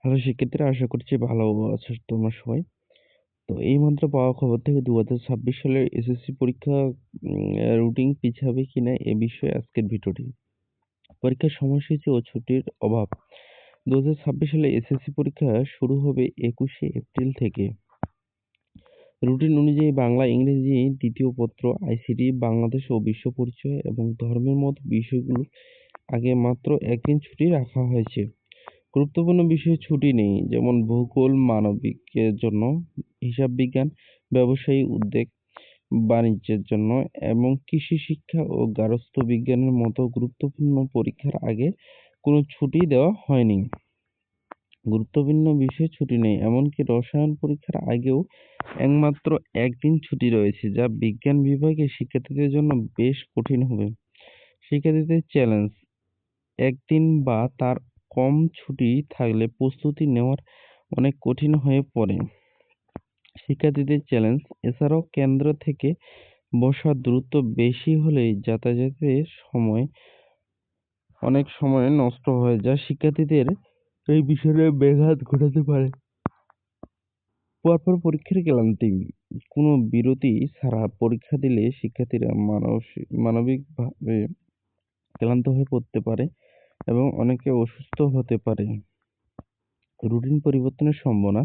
Hello শিক্ষার্থীরা, আশা করছি ভালো আছো তোমরা সবাই। তো এইমাত্র পাওয়া খবর থেকে ২০২৬ সালের এসএসসি পরীক্ষা রুটিন পিছাবে কিনা এ বিষয়ে আজকের ভিডিওটি। পরীক্ষার সময়সূচি ও ছুটির অভাব। ২০২৬ সালে এসএসসি পরীক্ষা শুরু হবে ২১শে এপ্রিল থেকে। রুটিন অনুযায়ী বাংলা, ইংরেজি দ্বিতীয় পত্র, আইসিটি, বাংলাদেশ ও বিশ্ব পরিচয় এবং ধর্মের মতো বিষয়গুলো আগে মাত্র একদিন ছুটি রাখা হয়েছে। গুরুত্বপূর্ণ বিষয়ে ছুটি নেই, যেমন ভূগোল, মানবিকের জন্য, হিসাব বিজ্ঞান, ব্যবসায়ী উদ্যোগ, বাণিজ্যের জন্য এবং কৃষি শিক্ষা ও গার্হস্থ্য বিজ্ঞানের মতো গুরুত্বপূর্ণ পরীক্ষার আগে কোনো ছুটি দেওয়া হয়নি। গুরুত্বপূর্ণ বিষয়ে ছুটি নেই, এমনকি রসায়ন পরীক্ষার আগেও একমাত্র একদিন ছুটি রয়েছে, যা বিজ্ঞান বিভাগের শিক্ষার্থীদের জন্য বেশ কঠিন হবে। শিক্ষার্থীদের চ্যালেঞ্জ: একদিন বা তার কম ছুটি থাকলে প্রস্তুতি নেওয়া অনেক কঠিন হয়ে পড়ে। শিক্ষার্থীদের চ্যালেঞ্জ: এছাড়াও কেন্দ্র থেকে বসার দূরত্ব বেশি হলে যাতায়াতের সময় অনেক সময় নষ্ট হয়ে যায়, শিক্ষার্থীদের এই বিষয়ে ব্যাঘাত ঘটাতে পারে। পরপর পরীক্ষার ক্লান্তি: কোনো বিরতি ছাড়া পরীক্ষা দিলে শিক্ষার্থীরা মানবিকভাবে ক্লান্ত হয়ে পড়তে পারে এবং অনেকে অসুস্থ হতে পারে। রুটিন পরিবর্তনের সম্ভাবনা: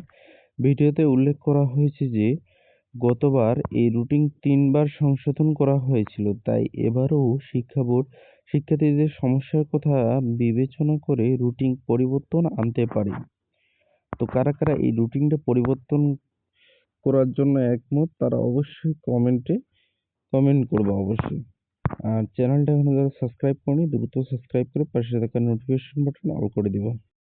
ভিডিওতে উল্লেখ করা হয়েছে যে গতবার এই রুটিন ৩ বার সংশোধন করা হয়েছিল, তাই এবারও শিক্ষা বোর্ড শিক্ষার্থীদের সমস্যার কথা বিবেচনা করে রুটিন পরিবর্তন আনতে পারে। তো কারা কারা এই রুটিনটা পরিবর্তন করার জন্য একমত, তারা অবশ্যই কমেন্ট করবে অবশ্যই। আর চ্যানেলটা এখনো যারা সাবস্ক্রাইব করনি, দ্রুত সাবস্ক্রাইব করে পাশে থাকা নোটিফিকেশন বাটন অল করে দিবা।